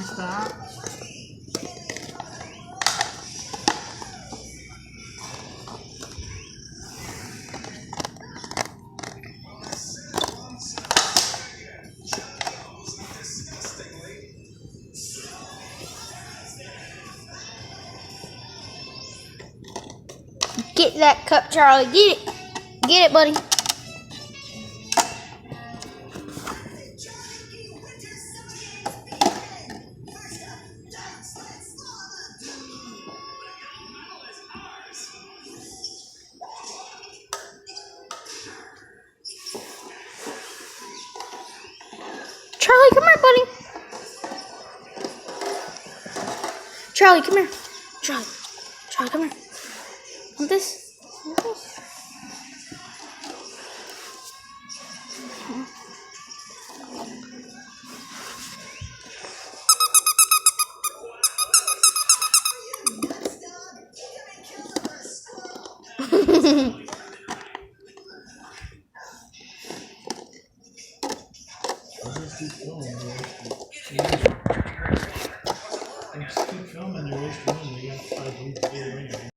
Stop. Get that cup, Charlie. Get it. Get it, buddy. Charlie, come here, buddy. Charlie, come here. Charlie. Charlie, come here. Want this? Want this? Just keep filming. Just keep filming. You're wasting money. You got 5 weeks to do it anyway.